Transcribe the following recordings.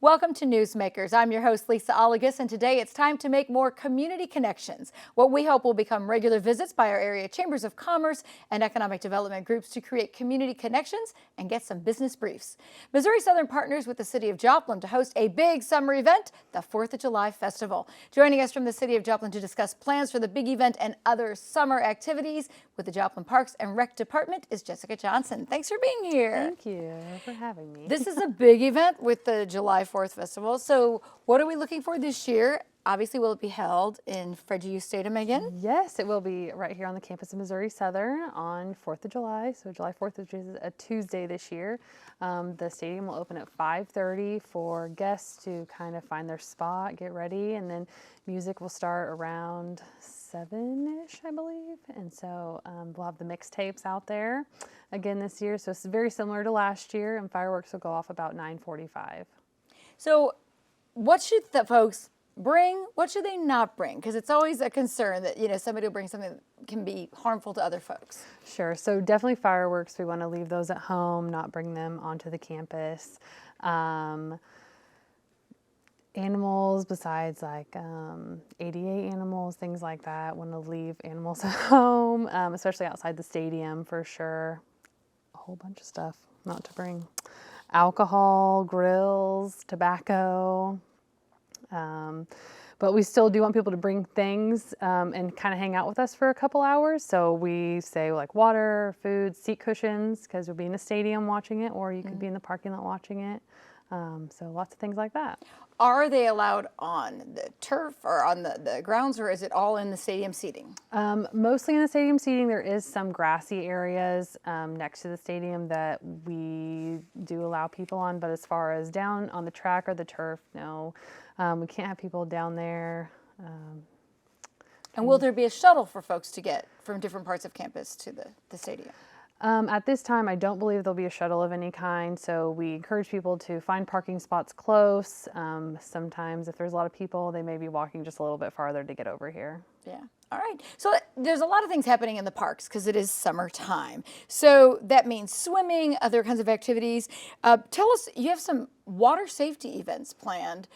Welcome to Newsmakers. I'm your host, Lisa Oligus, and today it's time to make more community connections, what we hope will become regular visits by our area chambers of commerce and economic development groups to create community connections and get some business briefs. Missouri Southern partners with the city of Joplin to host a big summer event, the 4th of July Festival. Joining us from the city of Joplin to discuss plans for the big event and other summer activities with the Joplin Parks and Rec Department is Jessica Johnson. Thanks for being here. Thank you for having me. This is a big event with the July 4th Festival. So what are we looking for this year? Obviously, will it be held in Fred U. Stadium again? Yes, it will be right here on the campus of Missouri Southern on 4th of July. So July 4th, which is a Tuesday this year. The stadium will open at 5:30 for guests to kind of find their spot, get ready, and then music will start around 7-ish, I believe. And so we'll have the mixtapes out there again this year. So it's very similar to last year, and fireworks will go off about 9:45. So what should the folks bring? What should they not bring? Because it's always a concern that, somebody will bring something that can be harmful to other folks. Sure. So definitely fireworks. We want to leave those at home, not bring them onto the campus. Animals besides like ADA animals, things like that. Want to leave animals at home, especially outside the stadium for sure. A whole bunch of stuff not to bring. Alcohol, grills, tobacco. But we still do want people to bring things and kind of hang out with us for a couple hours. So we say like water, food, seat cushions, because we'll be in the stadium watching it, or you could be in the parking lot watching it. So lots of things like that. Are they allowed on the turf or on the grounds, or is it all in the stadium seating? Mostly in the stadium seating. There is some grassy areas next to the stadium that we do allow people on, but as far as down on the track or the turf, no. We can't have people down there. And will there be a shuttle for folks to get from different parts of campus to the stadium? At this time, I don't believe there'll be a shuttle of any kind, so we encourage people to find parking spots close. Sometimes if there's a lot of people, they may be walking just a little bit farther to get over here. Yeah. All right. So there's a lot of things happening in the parks because it is summertime. So that means swimming, other kinds of activities. Tell us, you have some water safety events planned.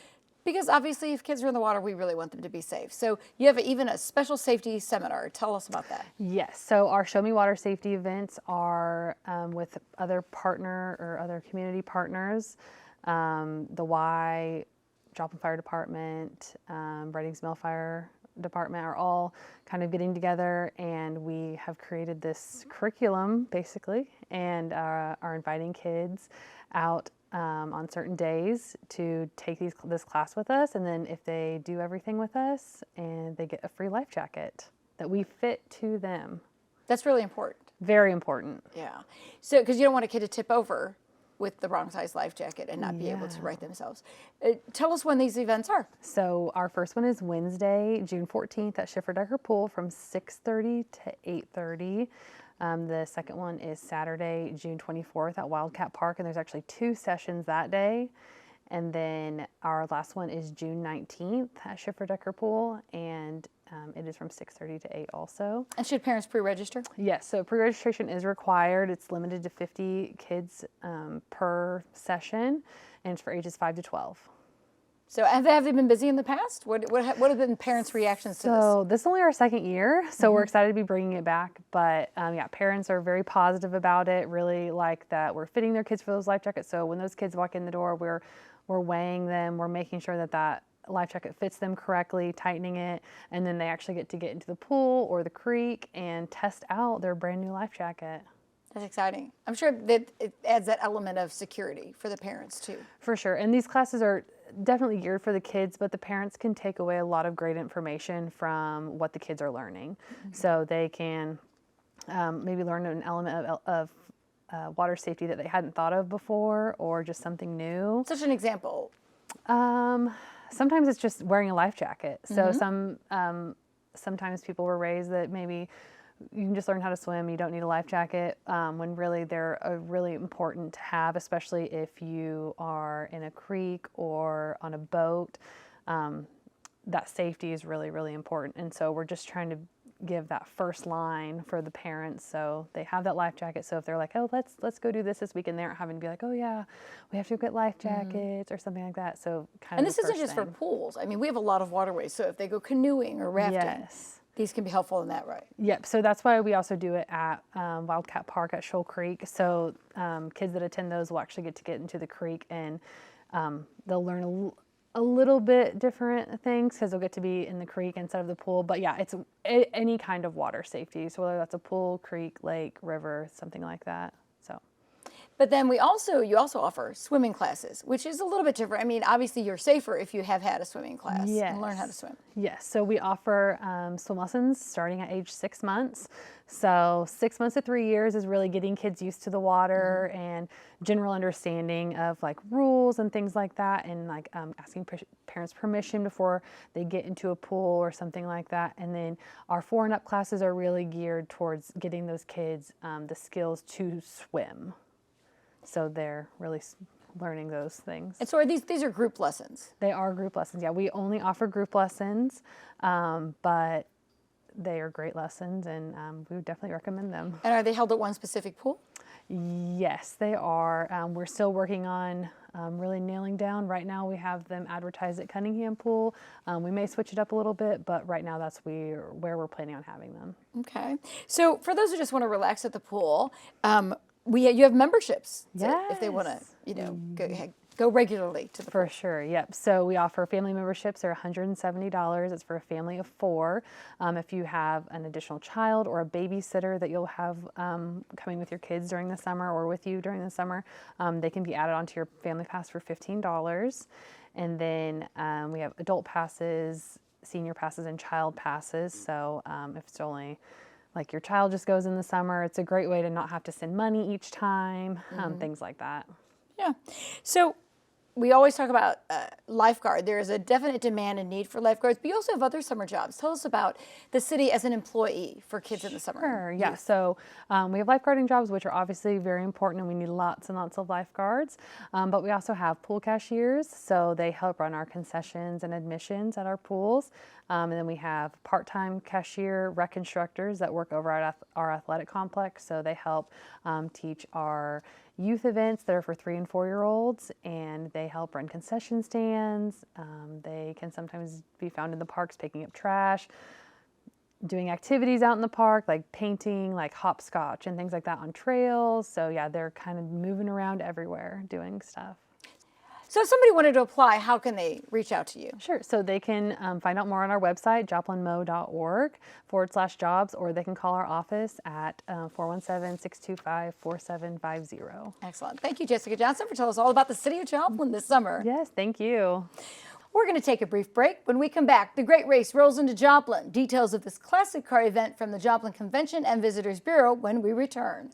Because obviously, if kids are in the water, we really want them to be safe. So you have even a special safety seminar. Tell us about that. Yes. So our Show Me Water Safety events are with other community partners. The Y, Joplin Fire Department, Reading's Mill Fire Department are all kind of getting together, and we have created this curriculum, basically, and are inviting kids out on certain days to take this class with us, and then if they do everything with us, and they get a free life jacket that we fit to them. That's really important. Very important. Yeah. So, because you don't want a kid to tip over with the wrong size life jacket and not be able to right themselves. Tell us when these events are. So our first one is Wednesday, June 14th at Schiffer-Decker Pool from 6:30 to 8:30. The second one is Saturday, June 24th at Wildcat Park, and there's actually 2 sessions that day. And then our last one is June 19th at Schiffer-Decker Pool, and it is from 6:30 to 8 also. And should parents pre-register? Yes, so pre-registration is required. It's limited to 50 kids per session, and it's for ages 5 to 12. So have they been busy in the past? What have been parents' reactions to this? So this is only our second year, so we're excited to be bringing it back. But parents are very positive about it, really like that we're fitting their kids for those life jackets. So when those kids walk in the door, we're weighing them, we're making sure that life jacket fits them correctly, tightening it, and then they actually get into the pool or the creek and test out their brand new life jacket. That's exciting. I'm sure that it adds that element of security for the parents too. For sure, and these classes are definitely geared for the kids, but the parents can take away a lot of great information from what the kids are learning. So they can maybe learn an element of water safety that they hadn't thought of before, or just something new. Such an example. Sometimes it's just wearing a life jacket. So sometimes people were raised that maybe you can just learn how to swim, you don't need a life jacket, when really they're really important to have, especially if you are in a creek or on a boat. That safety is really, really important. And so we're just trying to give that first line for the parents, so they have that life jacket. So if they're like, oh, let's go do this weekend, they aren't having to be like, oh yeah, we have to get life jackets or something like that. So kind And of this isn't just for pools. I mean, we have a lot of waterways, so if they go canoeing or rafting, Yes. these can be helpful in that, right? Yep. So that's why we also do it at Wildcat Park at Shoal Creek. So kids that attend those will actually get into the creek, and they'll learn a little bit different things because they'll get to be in the creek instead of the pool. But yeah, it's any kind of water safety. So whether that's a pool, creek, lake, river, something like that. So. But then you also offer swimming classes, which is a little bit different. I mean, obviously you're safer if you have had a swimming class and learn how to swim. Yes. So we offer swim lessons starting at age 6 months. So 6 months to 3 years is really getting kids used to the water and general understanding of like rules and things like that, and like asking parents permission before they get into a pool or something like that. And then our 4 and up classes are really geared towards getting those kids the skills to swim. So they're really learning those things. And so these are group lessons? They are group lessons. Yeah, we only offer group lessons, but they are great lessons, and we would definitely recommend them. And are they held at one specific pool? Yes, they are. We're still working on really nailing down. Right now we have them advertised at Cunningham Pool. We may switch it up a little bit, but right now that's where we're planning on having them. Okay. So for those who just want to relax at the pool, you have memberships if they want to, go regularly to the pool. For sure, yep. So we offer family memberships. They're $170. It's for a family of 4. If you have an additional child or a babysitter that you'll have coming with your kids during the summer or with you during the summer, they can be added onto your family pass for $15. And then we have adult passes, senior passes, and child passes. So if it's only like your child just goes in the summer, it's a great way to not have to send money each time, things like that. Yeah. So we always talk about lifeguard. There is a definite demand and need for lifeguards, but you also have other summer jobs. Tell us about the city as an employee for kids in the summer. Sure, yeah. So we have lifeguarding jobs, which are obviously very important, and we need lots and lots of lifeguards. But we also have pool cashiers, so they help run our concessions and admissions at our pools. And then we have part-time cashier rec instructors that work over at our athletic complex, so they help teach our youth events that are for 3 and 4-year-olds, and they help run concession stands. They can sometimes be found in the parks picking up trash, doing activities out in the park like painting, like hopscotch and things like that on trails. So yeah, they're kind of moving around everywhere doing stuff. So if somebody wanted to apply, how can they reach out to you? Sure. So they can find out more on our website, joplinmo.org/jobs, or they can call our office at 417-625-4750. Excellent. Thank you, Jessica Johnson, for telling us all about the city of Joplin this summer. Yes, thank you. We're going to take a brief break. When we come back, the Great Race rolls into Joplin. Details of this classic car event from the Joplin Convention and Visitors Bureau when we return.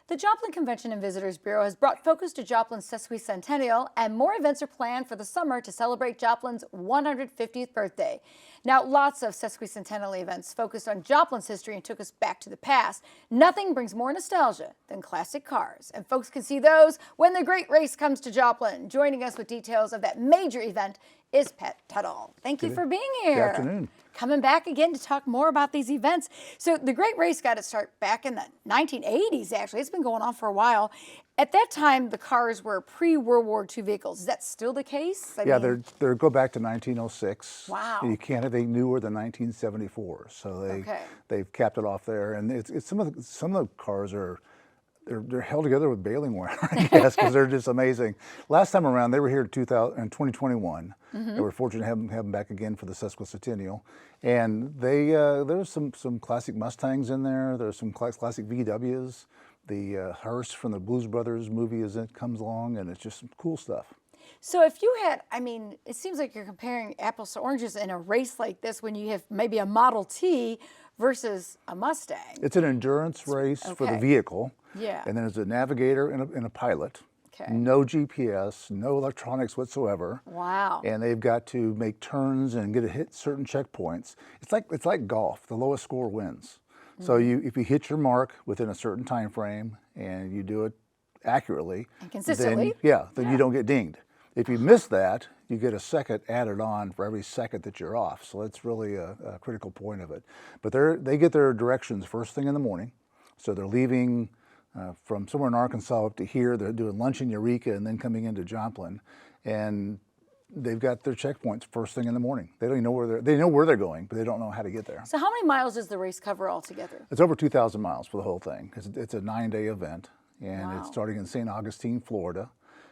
The Joplin Convention and Visitors Bureau has brought focus to Joplin's sesquicentennial, and more events are planned for the summer to celebrate Joplin's 150th birthday. Now, lots of sesquicentennial events focused on Joplin's history and took us back to the past. Nothing brings more nostalgia than classic cars, and folks can see those when the great race comes to Joplin. Joining us with details of that major event is Pat Tuttle. Thank you for being here. Good afternoon. Coming back again to talk more about these events. So the Great Race got its start back in the 1980s, actually. It's been going on for a while. At that time, the cars were pre-World War II vehicles. Is that still the case? Yeah, they go back to 1906. Wow. You can't have anything newer than 1974. So they've capped it off there. And it's some of the cars are they're held together with baling wire, I guess, because they're just amazing. Last time around, they were here in 2021. They were fortunate to have them back again for the sesquicentennial. And there's some classic Mustangs in there. There's some classic VWs. The hearse from the Blues Brothers movie comes along, and it's just some cool stuff. So if you had, it seems like you're comparing apples to oranges in a race like this when you have maybe a Model T versus a Mustang. It's an endurance race for the vehicle. Yeah. And then there's a navigator and a pilot. Okay. No GPS, no electronics whatsoever. Wow. And they've got to make turns and hit certain checkpoints. It's like golf. The lowest score wins. So if you hit your mark within a certain time frame and you do it accurately and consistently, then you don't get dinged. If you miss that, you get a second added on for every second that you're off. So that's really a critical point of it. But they get their directions first thing in the morning. So they're leaving from somewhere in Arkansas up to here. They're doing lunch in Eureka and then coming into Joplin. And they've got their checkpoints first thing in the morning. They don't even know they know where they're going, but they don't know how to get there. So how many miles does the race cover altogether? It's over 2,000 miles for the whole thing. It's a 9-day event, and It's starting in St. Augustine, Florida,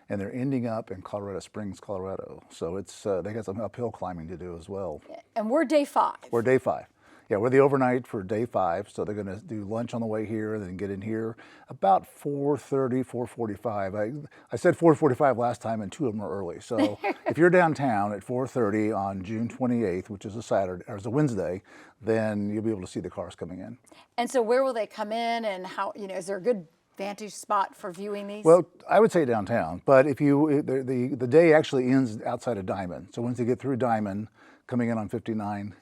and they're ending up in Colorado Springs, Colorado. So they got some uphill climbing to do as well. And we're day 5. We're day 5. Yeah, we're the overnight for day 5, so they're going to do lunch on the way here, then get in here about 4:30, 4:45. I said 4:45 last time, and 2 of them are early. So if you're downtown at 4:30 on June 28th, which is a Wednesday, then you'll be able to see the cars coming in. And so where will they come in, and how? Is there a good vantage spot for viewing these? Well, I would say downtown, but the day actually ends outside of Diamond. So once they get through Diamond, coming in on 59,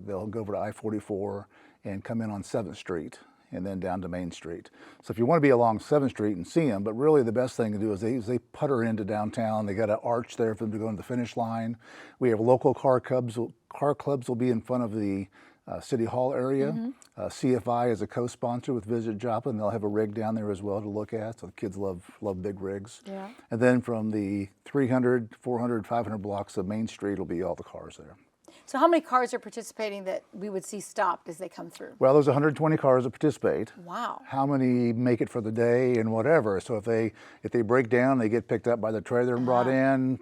they'll go over to I-44 and come in on 7th Street and then down to Main Street. So if you want to be along 7th Street and see them, but really the best thing to do is they putter into downtown. They got an arch there for them to go to the finish line. We have local car clubs. Car clubs will be in front of the City Hall area. CFI is a co-sponsor with Visit Joplin. They'll have a rig down there as well to look at. So the kids love big rigs. Yeah. And then from the 300, 400, 500 blocks of Main Street will be all the cars there. So how many cars are participating that we would see stopped as they come through? Well, there's 120 cars that participate. Wow. How many make it for the day and whatever? So if they break down, they get picked up by the trailer and brought in.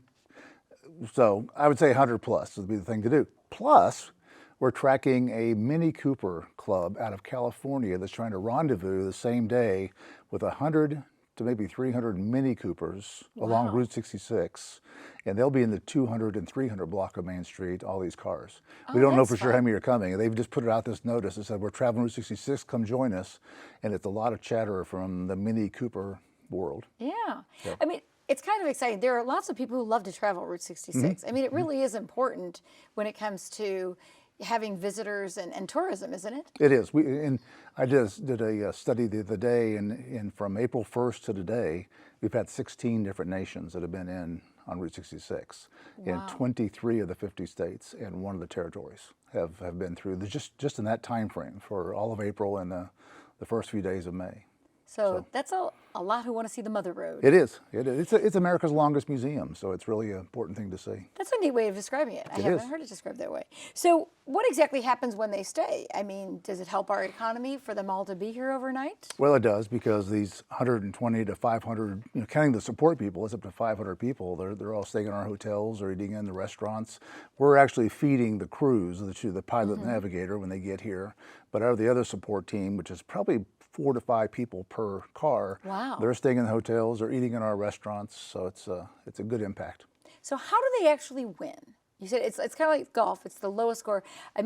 So I would say 100 plus would be the thing to do. Plus, we're tracking a Mini Cooper club out of California that's trying to rendezvous the same day with 100 to maybe 300 Mini Coopers along Route 66. And they'll be in the 200 and 300 block of Main Street, all these cars. We don't know for sure how many are coming. They've just put it out this notice that said, we're traveling Route 66, come join us. And it's a lot of chatter from the Mini Cooper world. Yeah. It's kind of exciting. There are lots of people who love to travel Route 66. It really is important when it comes to having visitors and tourism, isn't it? It is. I just did a study the other day, and from April 1st to today, we've had 16 different nations that have been on Route 66. Wow. And 23 of the 50 states and 1 of the territories have been through just in that time frame for all of April and the first few days of May. So that's a lot who want to see the Mother Road. It is. It's America's longest museum, so it's really an important thing to see. That's a neat way of describing it. I haven't heard it described that way. So what exactly happens when they stay? Does it help our economy for them all to be here overnight? Well, it does, because these 120 to 500, counting the support people, it's up to 500 people. They're all staying in our hotels or eating in the restaurants. We're actually feeding the crews, the pilot and navigator, when they get here. But out of the other support team, which is probably 4 to 5 people per car. Wow. They're staying in the hotels or eating in our restaurants, so it's a good impact. So how do they actually win? You said it's kind of like golf. It's the lowest score. How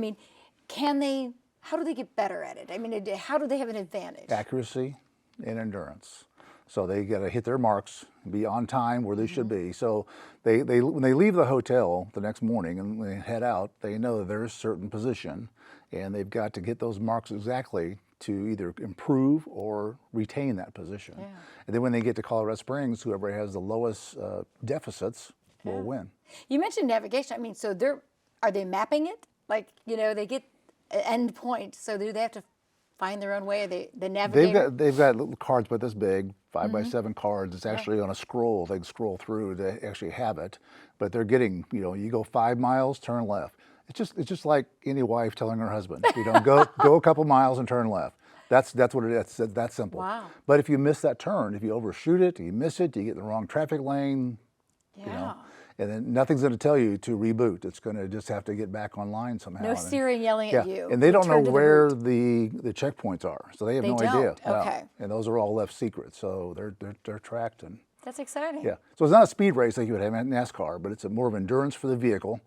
do they get better at it? How do they have an advantage? Accuracy, and endurance. So they got to hit their marks, be on time where they should be. So they when they leave the hotel the next morning and they head out, they know that there's a certain position, and they've got to get those marks exactly to either improve or retain that position. Yeah. And then when they get to Colorado Springs, whoever has the lowest deficits will win. You mentioned navigation. I mean, so are they mapping it? Like, you know, they get an end point, so do they have to find their own way? The navigator? They've got little cards about this big, 5x7 cards. It's actually on a scroll. They can scroll through to actually have it. But they're getting, you know, you go 5 miles, turn left. It's just like any wife telling her husband, you know, go a couple miles and turn left. That's what it is. It's that simple. Wow. But if you miss that turn, if you overshoot it, you miss it, you get in the wrong traffic lane, Yeah. you know, and then nothing's going to tell you to reboot. It's going to just have to get back online somehow. No steering yelling Yeah, at you. and they don't know Return to the where route. the checkpoints are, so they have They no idea. don't. Okay. And those are all left secret, so they're tracked. And That's exciting. yeah, so it's not a speed race like you would have in NASCAR, but it's more of endurance for the vehicle,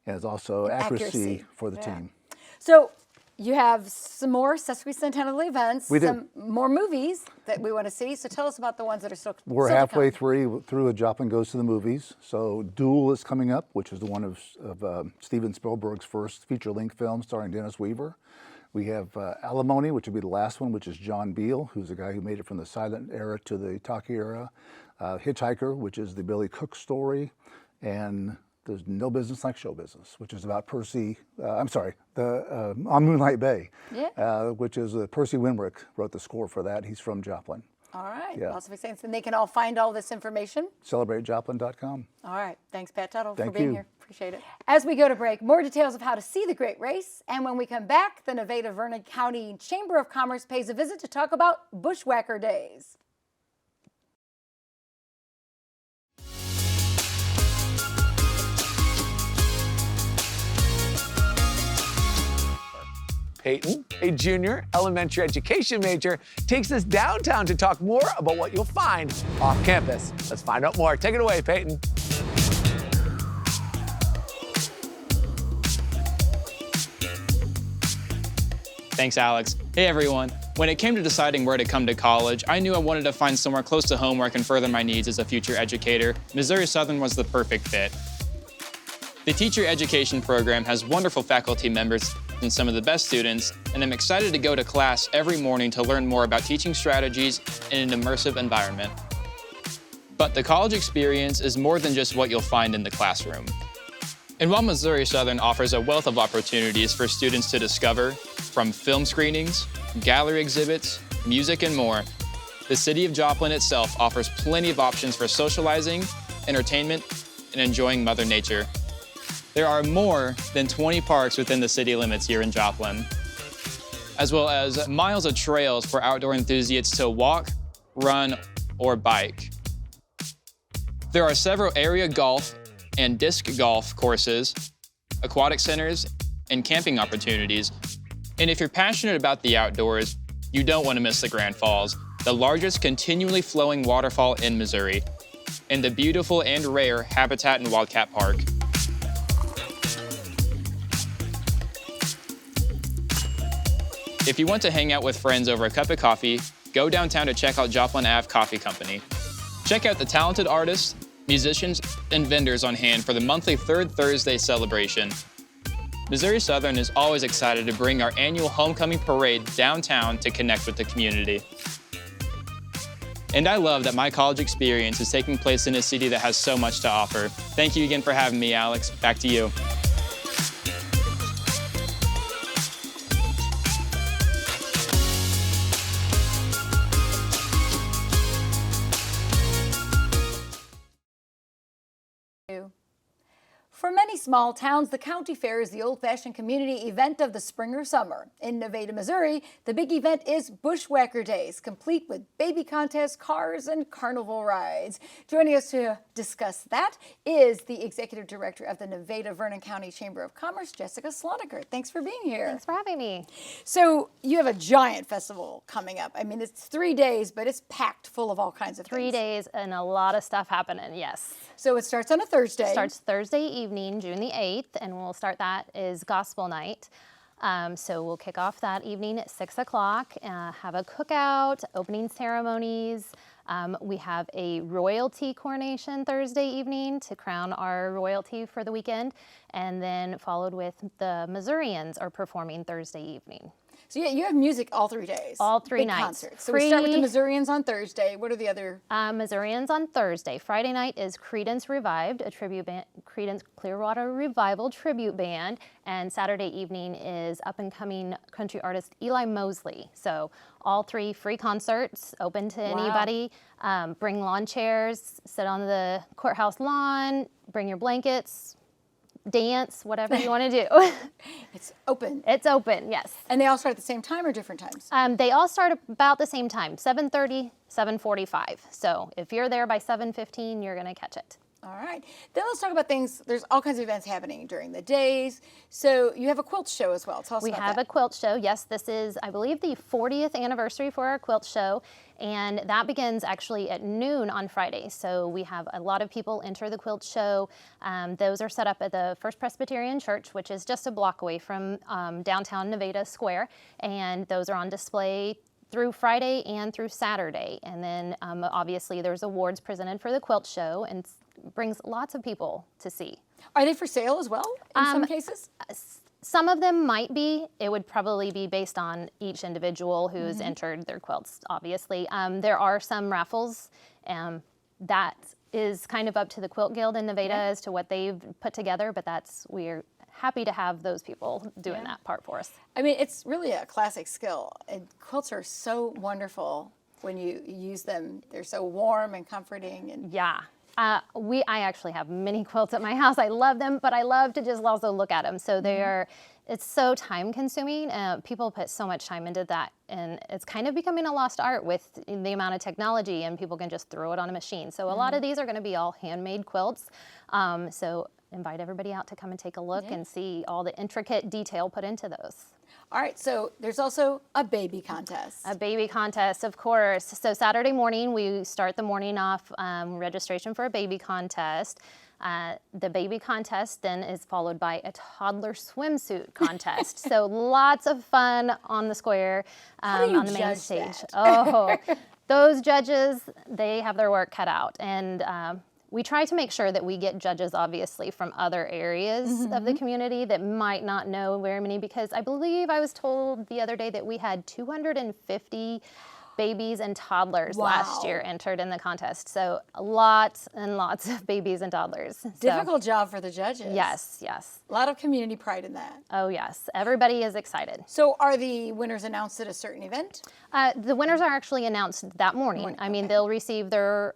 and it's also accuracy for the team. So you have some more sesquicentennial events, We do. some more movies that we want to see. So tell us about the ones that are still We're still to halfway come. through Joplin Goes to the Movies. So Duel is coming up, which is the one of Steven Spielberg's first feature-length film starring Dennis Weaver. We have Alimony, which will be the last one, which is John Beal, who's the guy who made it from the silent era to the talkie era. Hitchhiker, which is the Billy Cook story. And There's No Business Like Show Business, which is about on Moonlight Bay, which is Percy Winrick wrote the score for that. He's from Joplin. All right. Yeah. Lots of exciting. And they can all find all this information. CelebrateJoplin.com. All right. Thanks, Pat Tuttle, Thank for being you. here. Appreciate it. As we go to break, more details of how to see the great race. And when we come back, the Nevada-Vernon County Chamber of Commerce pays a visit to talk about Bushwhacker Days. Peyton, a junior elementary education major, takes us downtown to talk more about what you'll find off campus. Let's find out more. Take it away, Peyton. Thanks, Alex. Hey, everyone. When it came to deciding where to come to college, I knew I wanted to find somewhere close to home where I can further my needs as a future educator. Missouri Southern was the perfect fit. The teacher education program has wonderful faculty members and some of the best students, and I'm excited to go to class every morning to learn more about teaching strategies in an immersive environment. But the college experience is more than just what you'll find in the classroom. And while Missouri Southern offers a wealth of opportunities for students to discover, from film screenings, gallery exhibits, music, and more, the city of Joplin itself offers plenty of options for socializing, entertainment, and enjoying Mother Nature. There are more than 20 parks within the city limits here in Joplin, as well as miles of trails for outdoor enthusiasts to walk, run, or bike. There are several area golf and disc golf courses, aquatic centers, and camping opportunities. And if you're passionate about the outdoors, you don't want to miss the Grand Falls, the largest continually flowing waterfall in Missouri, and the beautiful and rare Habitat and Wildcat Park. If you want to hang out with friends over a cup of coffee, go downtown to check out Joplin Ave Coffee Company. Check out the talented artists, musicians, and vendors on hand for the monthly Third Thursday celebration. Missouri Southern is always excited to bring our annual homecoming parade downtown to connect with the community. And I love that my college experience is taking place in a city that has so much to offer. Thank you again for having me, Alex. Back to you. For many small towns, the county fair is the old-fashioned community event of the spring or summer. In Nevada, Missouri, the big event is Bushwhacker Days, complete with baby contests, cars, and carnival rides. Joining us to discuss that is the Executive Director of the Nevada-Vernon County Chamber of Commerce, Jessica Sloniker. Thanks for being here. Thanks for having me. So you have a giant festival coming up. I mean, it's 3 days, but it's packed full of all kinds of 3 things. days and a lot of stuff happening, yes. So it starts on a Thursday. Starts Thursday evening, June the 8th, and we'll start that is Gospel Night. So we'll kick off that evening at 6 o'clock, have a cookout, opening ceremonies. We have a royalty coronation Thursday evening to crown our royalty for the weekend, and then followed with the Missourians are performing Thursday evening. So yeah, you have music all 3 days. All 3 Big nights. concerts. So we start with the Free- Missourians on Thursday. What are the other? Missourians on Thursday. Friday night is Creedence Revived, a tribute band, Creedence Clearwater Revival tribute band, and Saturday evening is up-and-coming country artist Eli Mosley. So all 3 free concerts, open to anybody. Bring lawn chairs, sit on the courthouse lawn, bring your blankets, dance, whatever you want to do. It's open. It's open, yes. And they all start at the same time or different times? They all start about the same time, 7:30, 7:45. So if you're there by 7:15, you're going to catch it. All right. Then let's talk about things. There's all kinds of events happening during the days. So you have a quilt show as well. Tell us We about have that. a quilt show. Yes, this is, I believe, the 40th anniversary for our quilt show. And that begins actually at noon on Friday. So we have a lot of people enter the quilt show. Those are set up at the First Presbyterian Church, which is just a block away from downtown Nevada Square. And those are on display through Friday and through Saturday. And then obviously there's awards presented for the quilt show and brings lots of people to see. Are they for sale as well in some cases? Some of them might be. It would probably be based on each individual who's entered their quilts, obviously. There are some raffles. That is kind of up to the Quilt Guild in Nevada as to what they've put together, but we're happy to have those people doing that part for us. I mean, it's really a classic skill. And quilts are so wonderful when you use them. They're so warm and comforting. And Yeah. I actually have many quilts at my house. I love them, but I love to just also look at them. So it's so time consuming. People put so much time into that, and it's kind of becoming a lost art with the amount of technology, and people can just throw it on a machine. So a lot of these are going to be all handmade quilts. So invite everybody out to come and take a look and see all the intricate detail put into those. all right, so there's also a baby contest. A baby contest, of course. So Saturday morning, we start the morning off registration for a baby contest. The baby contest then is followed by a toddler swimsuit contest. So lots of fun on the square, How do you on the main judge stage. that? Oh, those judges, they have their work cut out. And we try to make sure that we get judges, obviously, from other areas of the community that might not know very many, because I believe I was told the other day that we had 250 babies and toddlers last Wow. year entered in the contest. So lots and lots of babies and toddlers. So, Difficult job for the judges. yes, yes. A lot of community pride in that. Oh, yes. Everybody is excited. So are the winners announced at a certain event? The winners are actually announced that morning. I mean, they'll receive their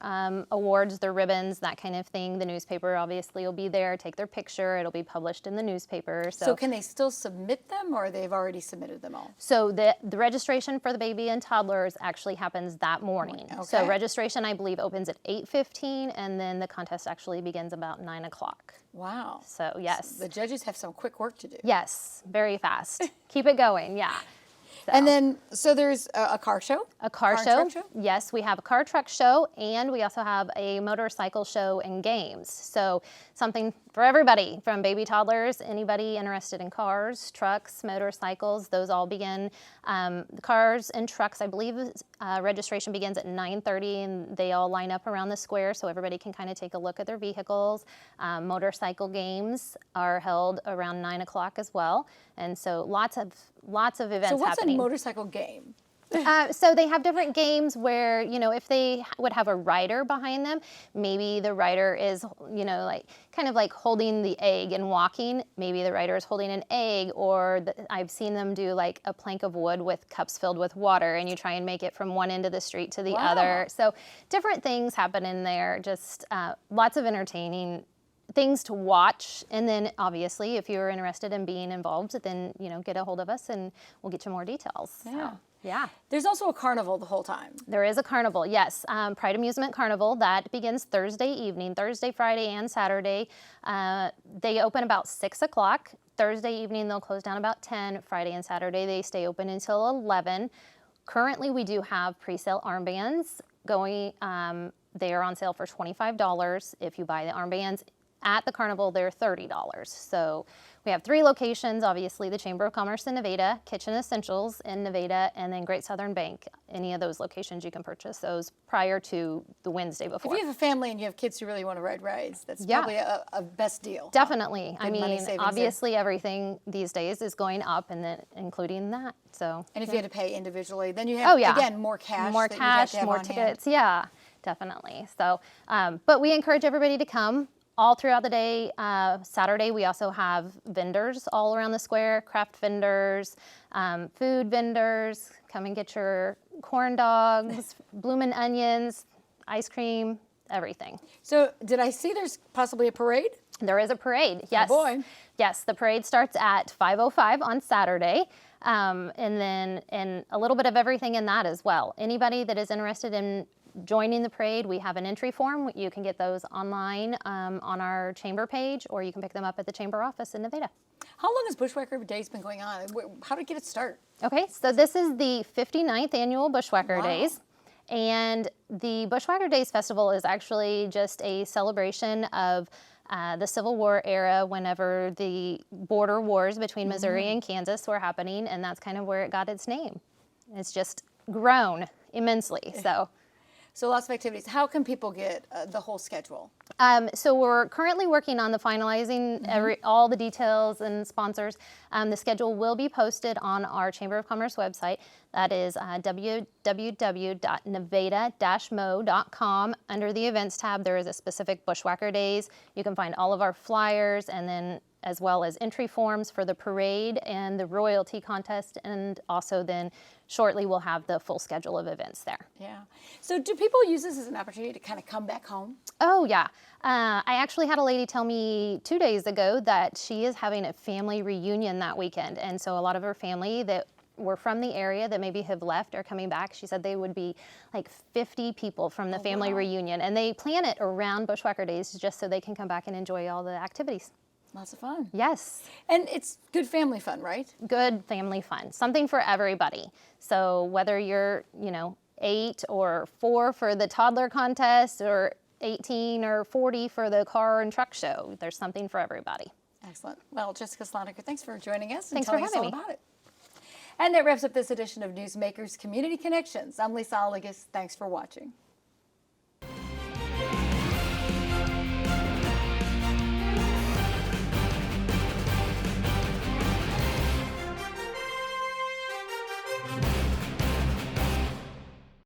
awards, their ribbons, that kind of thing. The newspaper obviously will be there, take their picture. It'll be published in the newspaper. So can they still submit them, or they've already submitted them all? So the registration for the baby and toddlers actually happens that morning. So Okay. registration, I believe, opens at 8:15, and then the contest actually begins about 9 o'clock. Wow. So yes, The judges have some quick work to do. yes, very fast. Keep it going, yeah. And then, so there's a car show? A car and show. truck show? Yes, we have a car truck show, and we also have a motorcycle show and games. So something for everybody, from baby toddlers, anybody interested in cars, trucks, motorcycles. Those all begin. The cars and trucks, I believe, registration begins at 9:30, and they all line up around the square, so everybody can kind of take a look at their vehicles. Motorcycle games are held around 9 o'clock as well, and so lots of events So what's happening. a motorcycle game? So they have different games where, if they would have a rider behind them, maybe the rider is, kind of like holding the egg and walking. Maybe the rider is holding an egg, or I've seen them do like a plank of wood with cups filled with water, and you try and make it from one end of the street to the other. So different things happen in there, just lots of entertaining things to watch. And then obviously, if you're interested in being involved, then, get a hold of us and we'll get you more details. Yeah. So, yeah. There's also a carnival the whole time. There is a carnival, yes. Pride Amusement Carnival, that begins Thursday evening, Thursday, Friday, and Saturday. They open about 6 o'clock. Thursday evening, they'll close down about 10. Friday and Saturday, they stay open until 11. Currently, we do have pre-sale armbands going. They are on sale for $25. If you buy the armbands at the carnival, they're $30. So We have 3 locations, obviously the Chamber of Commerce in Nevada, Kitchen Essentials in Nevada, and then Great Southern Bank. Any of those locations you can purchase those prior to the Wednesday before. If you have a family and you have kids who really want to ride rides, that's Yeah. probably a best deal. Definitely. I Good money mean, savings obviously everything these days is going up, and then including that. So. And if you had to pay individually, then you have, Oh yeah. again, more cash. More that you'd have cash, to have more on hand. tickets. Yeah, definitely. So, but we encourage everybody to come all throughout the day. Saturday, we also have vendors all around the square, craft vendors, food vendors. Come and get your corn dogs, bloomin' onions, ice cream, everything. So did I see there's possibly a parade? There is a parade. Yes. boy. Yes, the parade starts at 5:05 on Saturday. And a little bit of everything in that as well. Anybody that is interested in joining the parade, we have an entry form. You can get those online on our chamber page, or you can pick them up at the chamber office in Nevada. How long has Bushwhacker Days been going on? How did it get its start? Okay, so this is the 59th annual Bushwhacker Wow. Days. And the Bushwhacker Days Festival is actually just a celebration of the Civil War era, whenever the border wars between Missouri and Kansas were happening, and that's kind of where it got its name. It's just grown immensely. So lots of activities. How can people get the whole schedule? So we're currently working on the finalizing all the details and sponsors. The schedule will be posted on our Chamber of Commerce website. That is www.nevada-mo.com. Under the events tab, there is a specific Bushwhacker Days. You can find all of our flyers, and then as well as entry forms for the parade and the royalty contest, and also then shortly we'll have the full schedule of events there. Yeah. So do people use this as an opportunity to kind of come back home? Oh yeah. I actually had a lady tell me 2 days ago that she is having a family reunion that weekend, and so a lot of her family that were from the area that maybe have left are coming back. She said they would be like 50 people from the family reunion, and they plan it around Bushwhacker Days just so they can come back and enjoy all the activities. Lots of fun. Yes. And it's good family fun, right? Good family fun, something for everybody. So whether you're, 8 or 4 for the toddler contest, or 18 or 40 for the car and truck show, there's something for everybody. Excellent. Well, Jessica Sloniker, thanks for joining us and Thanks for telling us all having me. about it. And that wraps up this edition of Newsmakers Community Connections. I'm Lisa Oligas. Thanks for watching.